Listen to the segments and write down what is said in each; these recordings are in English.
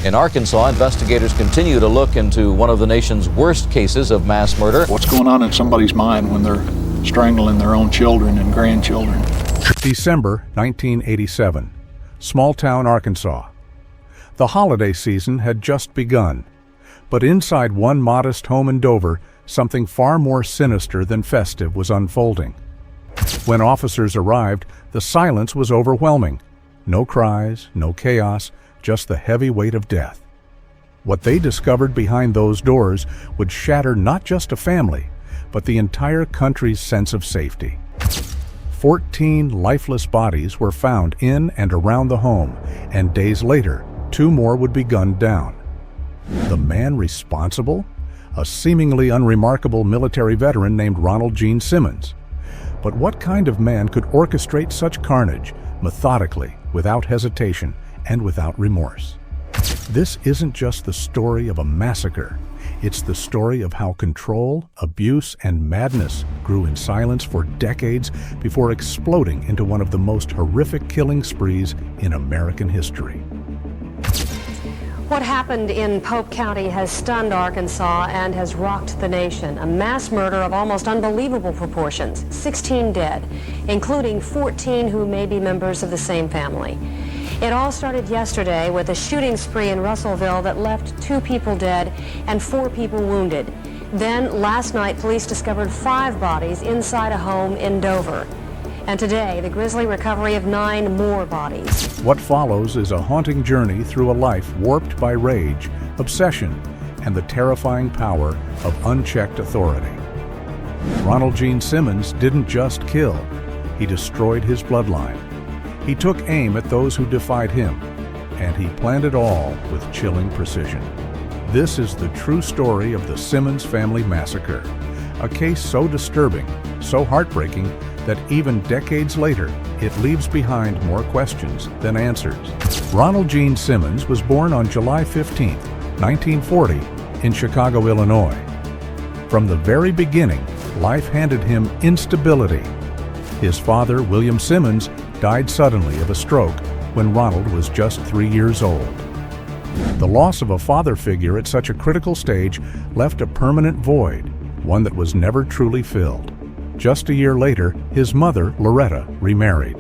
In Arkansas, investigators continue to look into one of the nation's worst cases of mass murder. What's going on in somebody's mind when they're strangling their own children and grandchildren? December 1987, small town Arkansas. The holiday season had just begun, but inside one modest home in Dover, something far more sinister than festive was unfolding. When officers arrived, the silence was overwhelming. No cries, no chaos, just the heavy weight of death. What they discovered behind those doors would shatter not just a family, but the entire country's sense of safety. 14 lifeless bodies were found in and around the home, and days later, 2 more would be gunned down. The man responsible? A seemingly unremarkable military veteran named Ronald Gene Simmons. But what kind of man could orchestrate such carnage, methodically, without hesitation, and without remorse? This isn't just the story of a massacre. It's the story of how control, abuse, and madness grew in silence for decades before exploding into one of the most horrific killing sprees in American history. What happened in Pope County has stunned Arkansas and has rocked the nation. A mass murder of almost unbelievable proportions. 16 dead, including 14 who may be members of the same family. It all started yesterday with a shooting spree in Russellville that left 2 people dead and 4 people wounded. Then, last night, police discovered 5 bodies inside a home in Dover. And today, the grisly recovery of 9 more bodies. What follows is a haunting journey through a life warped by rage, obsession, and the terrifying power of unchecked authority. Ronald Gene Simmons didn't just kill, he destroyed his bloodline. He took aim at those who defied him, and he planned it all with chilling precision. This is the true story of the Simmons family massacre, a case so disturbing, so heartbreaking, that even decades later, it leaves behind more questions than answers. Ronald Gene Simmons was born on July 15, 1940, in Chicago, Illinois. From the very beginning, life handed him instability. His father, William Simmons, died suddenly of a stroke when Ronald was just 3 years old. The loss of a father figure at such a critical stage left a permanent void, one that was never truly filled. Just a year later, his mother, Loretta, remarried.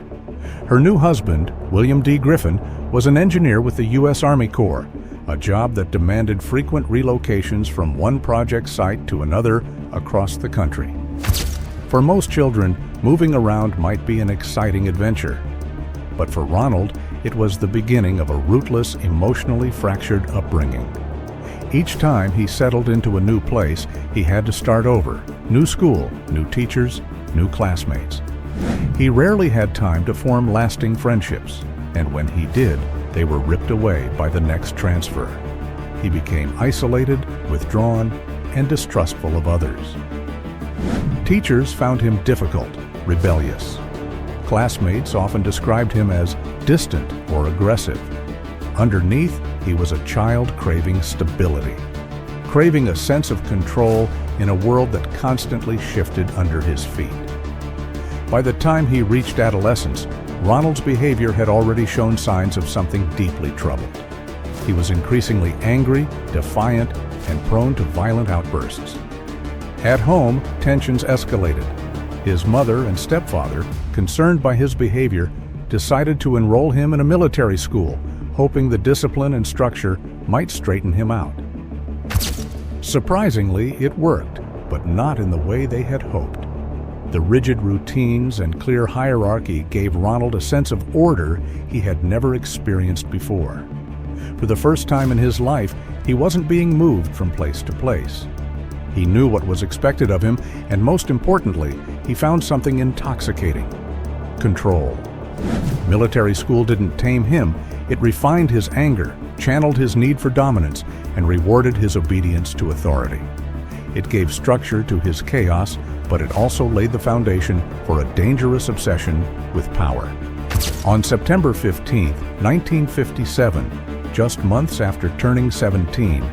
Her new husband, William D. Griffin, was an engineer with the U.S. Army Corps, a job that demanded frequent relocations from one project site to another across the country. For most children, moving around might be an exciting adventure. But for Ronald, it was the beginning of a rootless, emotionally fractured upbringing. Each time he settled into a new place, he had to start over. New school, new teachers, new classmates. He rarely had time to form lasting friendships, and when he did, they were ripped away by the next transfer. He became isolated, withdrawn, and distrustful of others. Teachers found him difficult, rebellious. Classmates often described him as distant or aggressive. Underneath, he was a child craving stability, craving a sense of control in a world that constantly shifted under his feet. By the time he reached adolescence, Ronald's behavior had already shown signs of something deeply troubled. He was increasingly angry, defiant, and prone to violent outbursts. At home, tensions escalated. His mother and stepfather, concerned by his behavior, decided to enroll him in a military school, hoping the discipline and structure might straighten him out. Surprisingly, it worked, but not in the way they had hoped. The rigid routines and clear hierarchy gave Ronald a sense of order he had never experienced before. For the first time in his life, he wasn't being moved from place to place. He knew what was expected of him, and most importantly, he found something intoxicating: control. Military school didn't tame him, it refined his anger, channeled his need for dominance, and rewarded his obedience to authority. It gave structure to his chaos, but it also laid the foundation for a dangerous obsession with power. On September 15, 1957, just months after turning 17,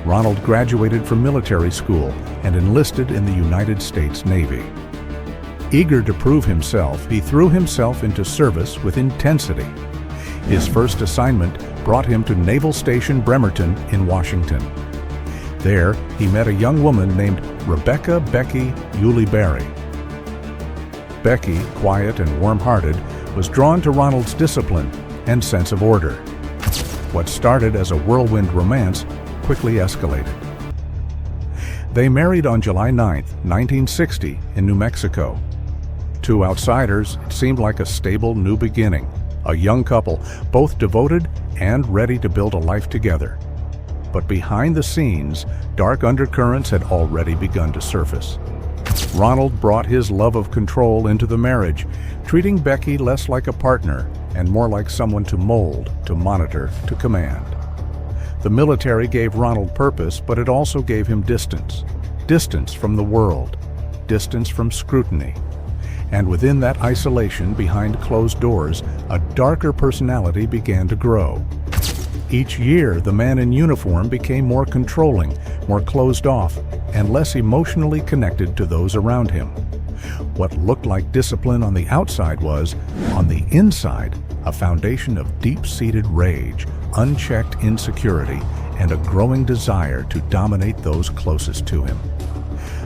Ronald graduated from military school and enlisted in the United States Navy. Eager to prove himself, he threw himself into service with intensity. His first assignment brought him to Naval Station Bremerton in Washington. There, he met a young woman named Rebecca Becky Yulee Berry. Becky, quiet and warm-hearted, was drawn to Ronald's discipline and sense of order. What started as a whirlwind romance quickly escalated. They married on July 9, 1960, in New Mexico. To outsiders, it seemed like a stable new beginning, a young couple, both devoted and ready to build a life together. But behind the scenes, dark undercurrents had already begun to surface. Ronald brought his love of control into the marriage, treating Becky less like a partner and more like someone to mold, to monitor, to command. The military gave Ronald purpose, but it also gave him distance. Distance from the world, distance from scrutiny. And within that isolation, behind closed doors, a darker personality began to grow. Each year, the man in uniform became more controlling, more closed off, and less emotionally connected to those around him. What looked like discipline on the outside was, on the inside, a foundation of deep-seated rage, unchecked insecurity, and a growing desire to dominate those closest to him.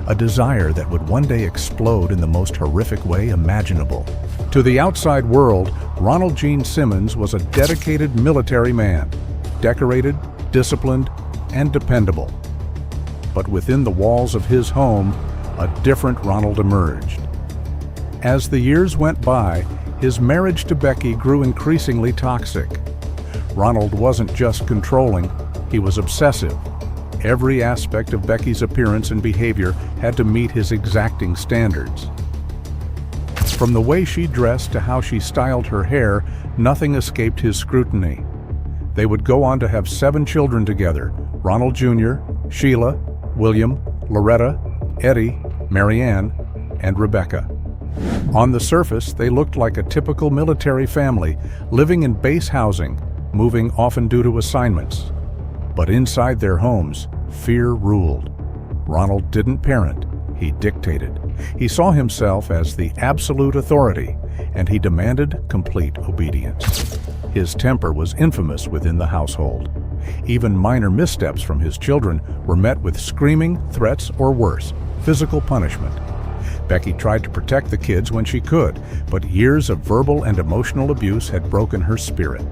A desire that would one day explode in the most horrific way imaginable. To the outside world, Ronald Gene Simmons was a dedicated military man, decorated, disciplined, and dependable. But within the walls of his home, a different Ronald emerged. As the years went by, his marriage to Becky grew increasingly toxic. Ronald wasn't just controlling, he was obsessive. Every aspect of Becky's appearance and behavior had to meet his exacting standards. From the way she dressed to how she styled her hair, nothing escaped his scrutiny. They would go on to have 7 children together: Ronald Jr., Sheila, William, Loretta, Eddie, Marianne, and Rebecca. On the surface, they looked like a typical military family, living in base housing, moving often due to assignments. But inside their homes, fear ruled. Ronald didn't parent, he dictated. He saw himself as the absolute authority, and he demanded complete obedience. His temper was infamous within the household. Even minor missteps from his children were met with screaming, threats, or worse, physical punishment. Becky tried to protect the kids when she could, but years of verbal and emotional abuse had broken her spirit.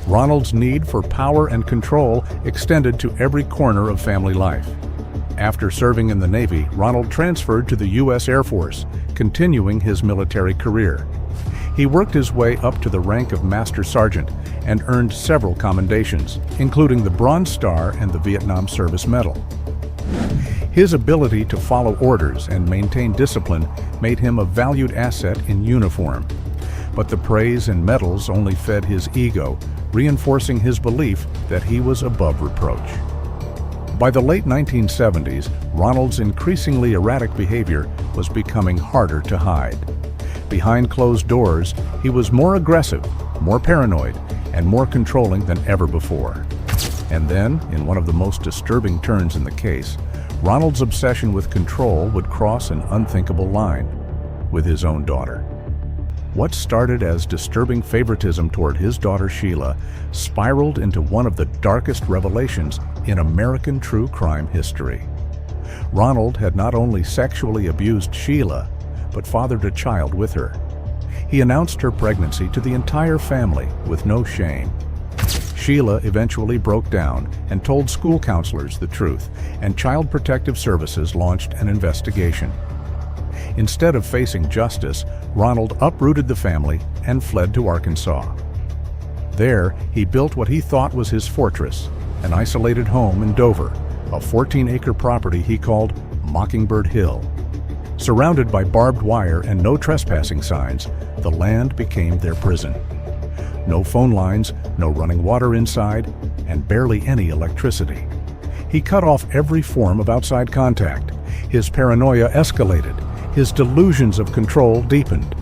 Ronald's need for power and control extended to every corner of family life. After serving in the Navy, Ronald transferred to the U.S. Air Force, continuing his military career. He worked his way up to the rank of Master Sergeant and earned several commendations, including the Bronze Star and the Vietnam Service Medal. His ability to follow orders and maintain discipline made him a valued asset in uniform. But the praise and medals only fed his ego, reinforcing his belief that he was above reproach. By the late 1970s, Ronald's increasingly erratic behavior was becoming harder to hide. Behind closed doors, he was more aggressive, more paranoid, and more controlling than ever before. And then, in one of the most disturbing turns in the case, Ronald's obsession with control would cross an unthinkable line with his own daughter. What started as disturbing favoritism toward his daughter Sheila spiraled into one of the darkest revelations in American true crime history. Ronald had not only sexually abused Sheila, but fathered a child with her. He announced her pregnancy to the entire family with no shame. Sheila eventually broke down and told school counselors the truth, and Child Protective Services launched an investigation. Instead of facing justice, Ronald uprooted the family and fled to Arkansas. There, he built what he thought was his fortress, an isolated home in Dover, a 14-acre property he called Mockingbird Hill. Surrounded by barbed wire and no trespassing signs, the land became their prison. No phone lines, no running water inside, and barely any electricity. He cut off every form of outside contact. His paranoia escalated. His delusions of control deepened.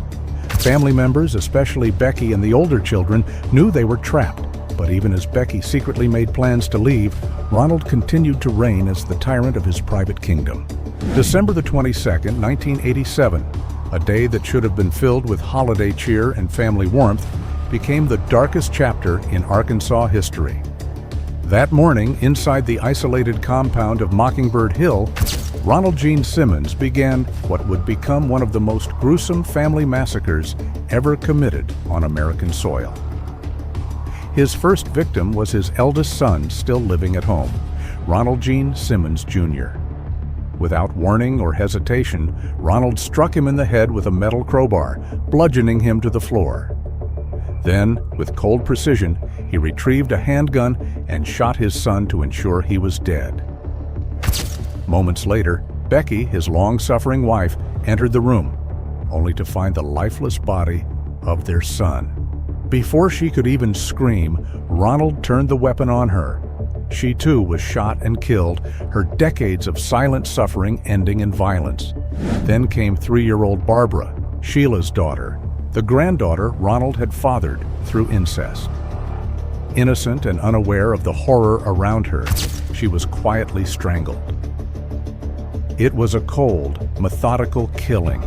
Family members, especially Becky and the older children, knew they were trapped. But even as Becky secretly made plans to leave, Ronald continued to reign as the tyrant of his private kingdom. December the 22nd, 1987, a day that should have been filled with holiday cheer and family warmth, became the darkest chapter in Arkansas history. That morning, inside the isolated compound of Mockingbird Hill, Ronald Gene Simmons began what would become one of the most gruesome family massacres ever committed on American soil. His first victim was his eldest son still living at home, Ronald Gene Simmons, Jr. Without warning or hesitation, Ronald struck him in the head with a metal crowbar, bludgeoning him to the floor. Then, with cold precision, he retrieved a handgun and shot his son to ensure he was dead. Moments later, Becky, his long-suffering wife, entered the room, only to find the lifeless body of their son. Before she could even scream, Ronald turned the weapon on her. She too was shot and killed, her decades of silent suffering ending in violence. Then came 3-year-old Barbara, Sheila's daughter, the granddaughter Ronald had fathered through incest. Innocent and unaware of the horror around her, she was quietly strangled. It was a cold, methodical killing,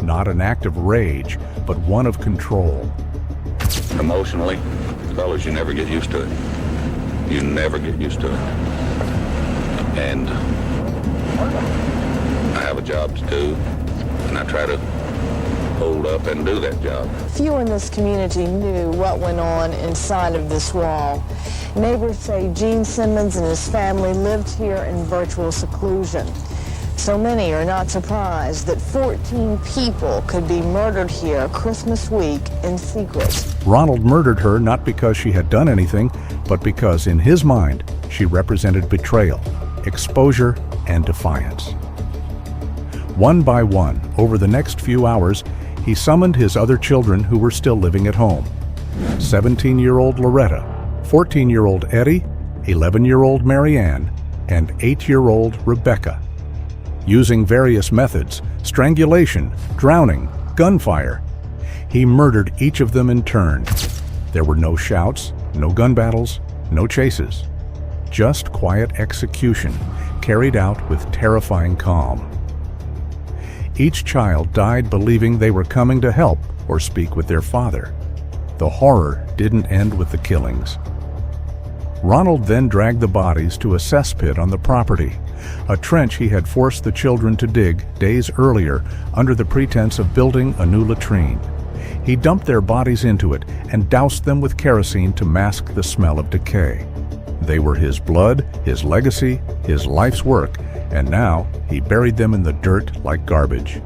not an act of rage, but one of control. Emotionally, fellas, you never get used to it. You never get used to it. And I have a job to do, and I try to hold up and do that job. Few in this community knew what went on inside of this wall. Neighbors say Gene Simmons and his family lived here in virtual seclusion. So many are not surprised that 14 people could be murdered here Christmas week in secret. Ronald murdered her not because she had done anything, but because in his mind, she represented betrayal, exposure, and defiance. One by one, over the next few hours, he summoned his other children who were still living at home. 17-year-old Loretta, 14-year-old Eddie, 11-year-old Marianne, and 8-year-old Rebecca. Using various methods, strangulation, drowning, gunfire, he murdered each of them in turn. There were no shouts, no gun battles, no chases. Just quiet execution, carried out with terrifying calm. Each child died believing they were coming to help or speak with their father. The horror didn't end with the killings. Ronald then dragged the bodies to a cesspit on the property, a trench he had forced the children to dig days earlier under the pretense of building a new latrine. He dumped their bodies into it and doused them with kerosene to mask the smell of decay. They were his blood, his legacy, his life's work, and now he buried them in the dirt like garbage.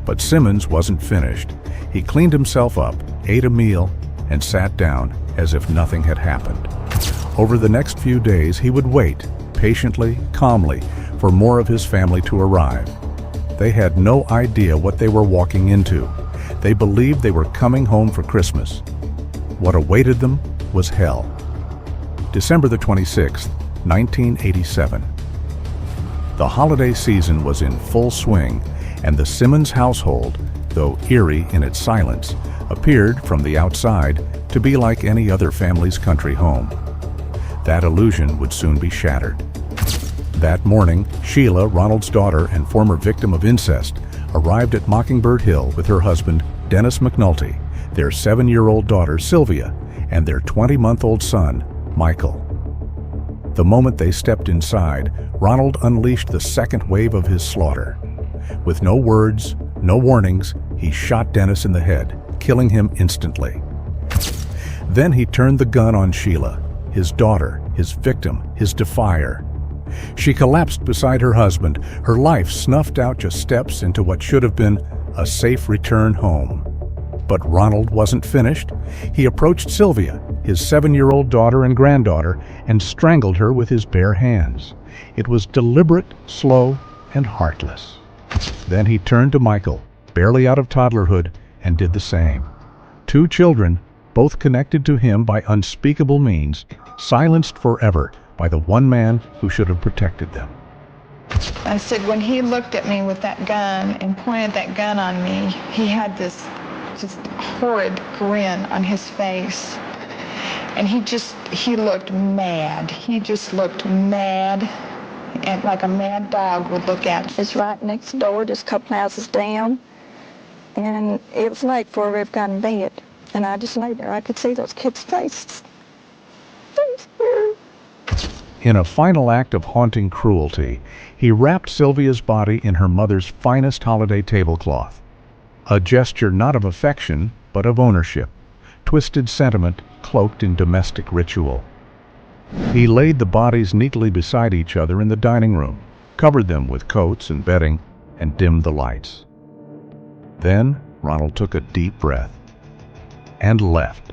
But Simmons wasn't finished. He cleaned himself up, ate a meal, and sat down as if nothing had happened. Over the next few days, he would wait, patiently, calmly, for more of his family to arrive. They had no idea what they were walking into. They believed they were coming home for Christmas. What awaited them was hell. December the 26th, 1987. The holiday season was in full swing, and the Simmons household, though eerie in its silence, appeared from the outside to be like any other family's country home. That illusion would soon be shattered. That morning, Sheila, Ronald's daughter and former victim of incest, arrived at Mockingbird Hill with her husband, Dennis McNulty, their 7-year-old daughter, Sylvia, and their 20-month-old son, Michael. The moment they stepped inside, Ronald unleashed the second wave of his slaughter. With no words, no warnings, he shot Dennis in the head, killing him instantly. Then he turned the gun on Sheila, his daughter, his victim, his defier. She collapsed beside her husband, her life snuffed out just steps into what should have been a safe return home. But Ronald wasn't finished. He approached Sylvia, his 7-year-old daughter and granddaughter, and strangled her with his bare hands. It was deliberate, slow, and heartless. Then he turned to Michael, barely out of toddlerhood, and did the same. 2 children, both connected to him by unspeakable means, silenced forever by the one man who should have protected them. I said, when he looked at me with that gun and pointed that gun on me, he had this just horrid grin on his face. And he looked mad. He just looked mad, and like a mad dog would look at. It's right next door, just a couple houses down. And it was late before we ever got in bed. And I just laid there. I could see those kids' faces. In a final act of haunting cruelty, he wrapped Sylvia's body in her mother's finest holiday tablecloth. A gesture not of affection, but of ownership, twisted sentiment cloaked in domestic ritual. He laid the bodies neatly beside each other in the dining room, covered them with coats and bedding, and dimmed the lights. Then Ronald took a deep breath and left.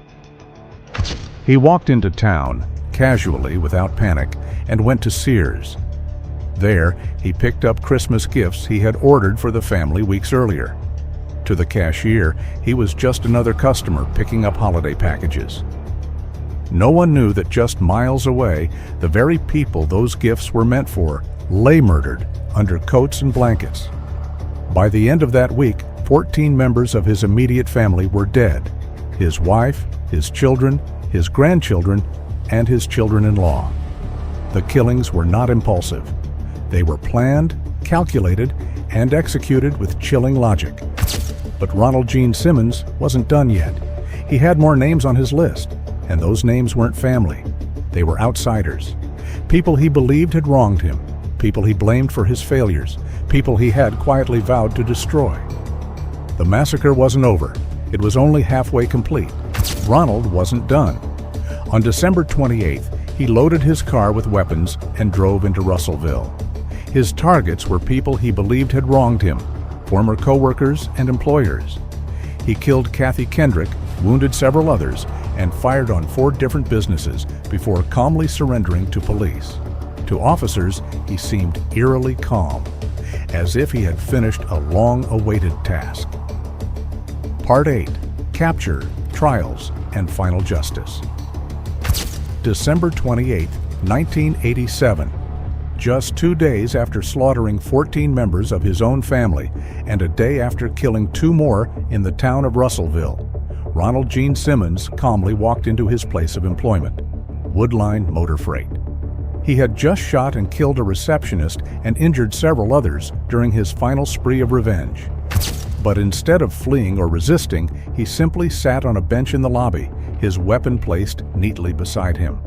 He walked into town, casually, without panic, and went to Sears. There, he picked up Christmas gifts he had ordered for the family weeks earlier. To the cashier, he was just another customer picking up holiday packages. No one knew that just miles away, the very people those gifts were meant for lay murdered under coats and blankets. By the end of that week, 14 members of his immediate family were dead: his wife, his children, his grandchildren, and his children-in-law. The killings were not impulsive. They were planned, calculated, and executed with chilling logic. But Ronald Gene Simmons wasn't done yet. He had more names on his list, and those names weren't family. They were outsiders. People he believed had wronged him, people he blamed for his failures, people he had quietly vowed to destroy. The massacre wasn't over. It was only halfway complete. Ronald wasn't done. On December 28th, he loaded his car with weapons and drove into Russellville. His targets were people he believed had wronged him, former co-workers and employers. He killed Kathy Kendrick, wounded several others, and fired on 4 different businesses before calmly surrendering to police. To officers, he seemed eerily calm, as if he had finished a long-awaited task. Part 8: Capture, Trials, and Final Justice. December 28, 1987. Just 2 days after slaughtering 14 members of his own family, and a day after killing 2 more in the town of Russellville, Ronald Gene Simmons calmly walked into his place of employment, Woodline Motor Freight. He had just shot and killed a receptionist and injured several others during his final spree of revenge. But instead of fleeing or resisting, he simply sat on a bench in the lobby, his weapon placed neatly beside him.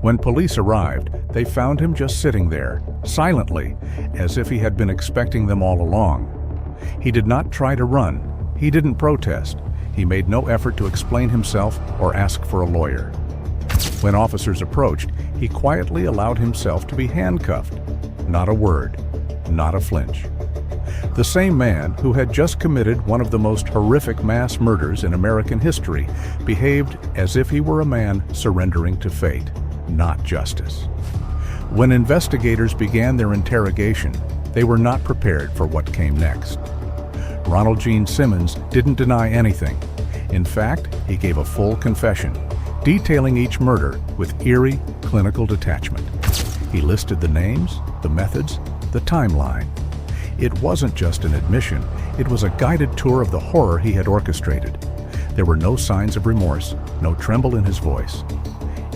When police arrived, they found him just sitting there, silently, as if he had been expecting them all along. He did not try to run. He didn't protest. He made no effort to explain himself or ask for a lawyer. When officers approached, he quietly allowed himself to be handcuffed. Not a word, not a flinch. The same man who had just committed one of the most horrific mass murders in American history behaved as if he were a man surrendering to fate, not justice. When investigators began their interrogation, they were not prepared for what came next. Ronald Gene Simmons didn't deny anything. In fact, he gave a full confession, detailing each murder with eerie, clinical detachment. He listed the names, the methods, the timeline. It wasn't just an admission, it was a guided tour of the horror he had orchestrated. There were no signs of remorse, no tremble in his voice.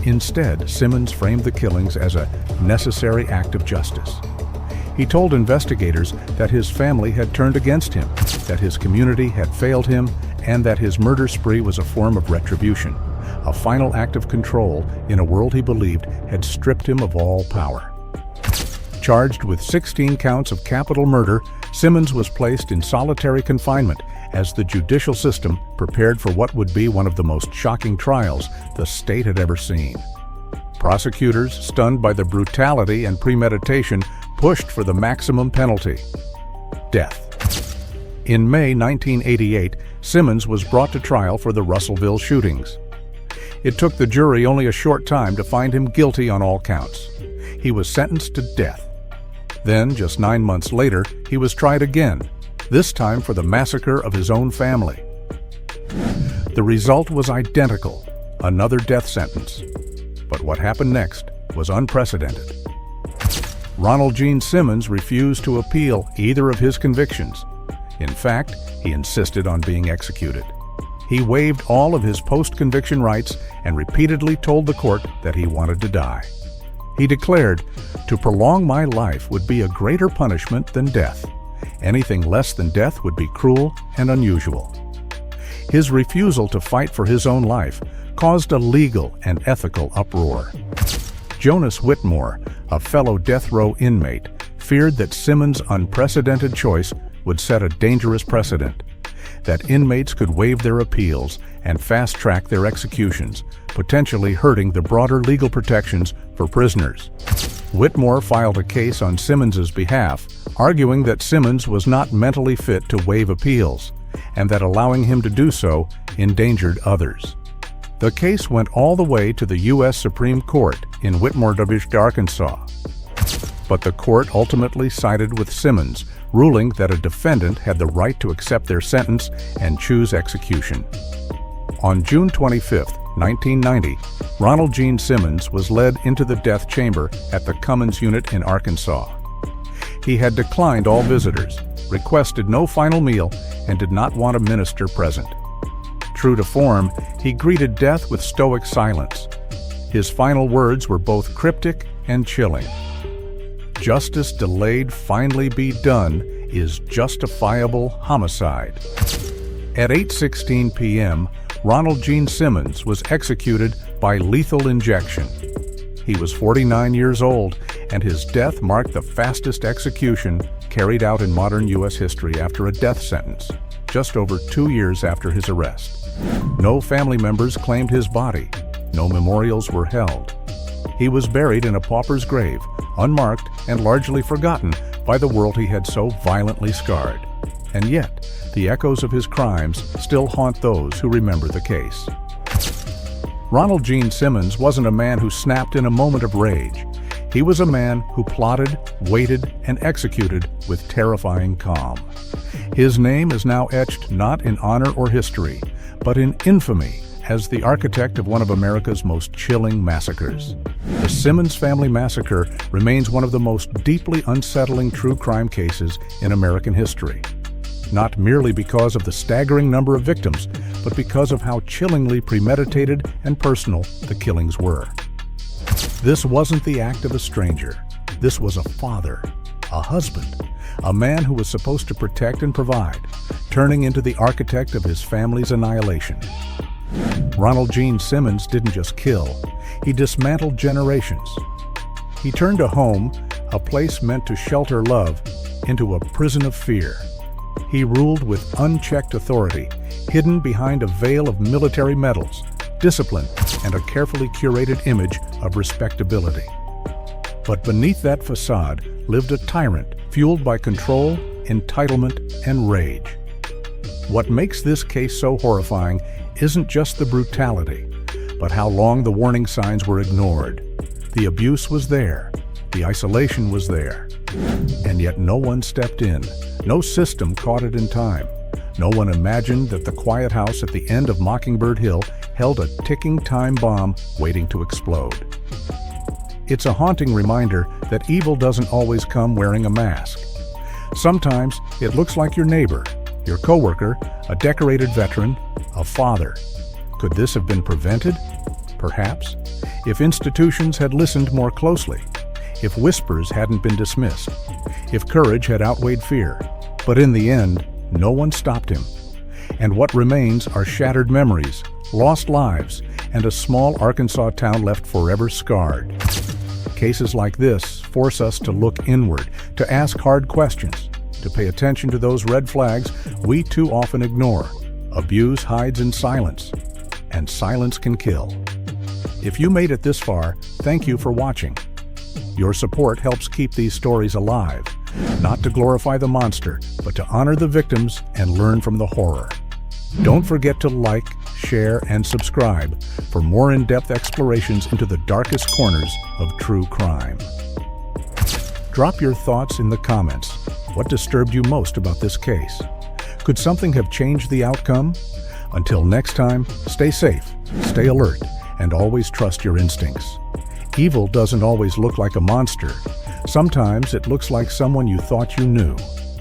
Instead, Simmons framed the killings as a necessary act of justice. He told investigators that his family had turned against him, that his community had failed him, and that his murder spree was a form of retribution, a final act of control in a world he believed had stripped him of all power. Charged with 16 counts of capital murder, Simmons was placed in solitary confinement as the judicial system prepared for what would be one of the most shocking trials the state had ever seen. Prosecutors, stunned by the brutality and premeditation, pushed for the maximum penalty: death. In May 1988, Simmons was brought to trial for the Russellville shootings. It took the jury only a short time to find him guilty on all counts. He was sentenced to death. Then, just 9 months later, he was tried again, this time for the massacre of his own family. The result was identical, another death sentence. But what happened next was unprecedented. Ronald Gene Simmons refused to appeal either of his convictions. In fact, he insisted on being executed. He waived all of his post-conviction rights and repeatedly told the court that he wanted to die. He declared, "To prolong my life would be a greater punishment than death. Anything less than death would be cruel and unusual." His refusal to fight for his own life caused a legal and ethical uproar. Jonas Whitmore, a fellow death row inmate, feared that Simmons' unprecedented choice would set a dangerous precedent, that inmates could waive their appeals and fast-track their executions, potentially hurting the broader legal protections for prisoners. Whitmore filed a case on Simmons's behalf, arguing that Simmons was not mentally fit to waive appeals, and that allowing him to do so endangered others. The case went all the way to the U.S. Supreme Court in Whitmore, Arkansas. But the court ultimately sided with Simmons, ruling that a defendant had the right to accept their sentence and choose execution. On June 25, 1990, Ronald Gene Simmons was led into the death chamber at the Cummins Unit in Arkansas. He had declined all visitors, requested no final meal, and did not want a minister present. True to form, he greeted death with stoic silence. His final words were both cryptic and chilling. "Justice delayed finally be done is justifiable homicide." At 8:16 p.m., Ronald Gene Simmons was executed by lethal injection. He was 49 years old, and his death marked the fastest execution carried out in modern U.S. history after a death sentence, just over 2 years after his arrest. No family members claimed his body. No memorials were held. He was buried in a pauper's grave, unmarked and largely forgotten by the world he had so violently scarred. And yet, the echoes of his crimes still haunt those who remember the case. Ronald Gene Simmons wasn't a man who snapped in a moment of rage. He was a man who plotted, waited, and executed with terrifying calm. His name is now etched not in honor or history, but in infamy as the architect of one of America's most chilling massacres. The Simmons family massacre remains one of the most deeply unsettling true crime cases in American history. Not merely because of the staggering number of victims, but because of how chillingly premeditated and personal the killings were. This wasn't the act of a stranger. This was a father, a husband, a man who was supposed to protect and provide, turning into the architect of his family's annihilation. Ronald Gene Simmons didn't just kill, he dismantled generations. He turned a home, a place meant to shelter love, into a prison of fear. He ruled with unchecked authority, hidden behind a veil of military medals, discipline, and a carefully curated image of respectability. But beneath that facade lived a tyrant fueled by control, entitlement, and rage. What makes this case so horrifying isn't just the brutality, but how long the warning signs were ignored. The abuse was there, the isolation was there, and yet no one stepped in. No system caught it in time. No one imagined that the quiet house at the end of Mockingbird Hill held a ticking time bomb waiting to explode. It's a haunting reminder that evil doesn't always come wearing a mask. Sometimes it looks like your neighbor, your coworker, a decorated veteran, a father. Could this have been prevented? Perhaps. If institutions had listened more closely, if whispers hadn't been dismissed, if courage had outweighed fear. But in the end, no one stopped him. And what remains are shattered memories, lost lives, and a small Arkansas town left forever scarred. Cases like this force us to look inward, to ask hard questions, to pay attention to those red flags we too often ignore. Abuse hides in silence, and silence can kill. If you made it this far, thank you for watching. Your support helps keep these stories alive, not to glorify the monster, but to honor the victims and learn from the horror. Don't forget to like, share, and subscribe for more in-depth explorations into the darkest corners of true crime. Drop your thoughts in the comments. What disturbed you most about this case? Could something have changed the outcome? Until next time, stay safe, stay alert, and always trust your instincts. Evil doesn't always look like a monster. Sometimes it looks like someone you thought you knew.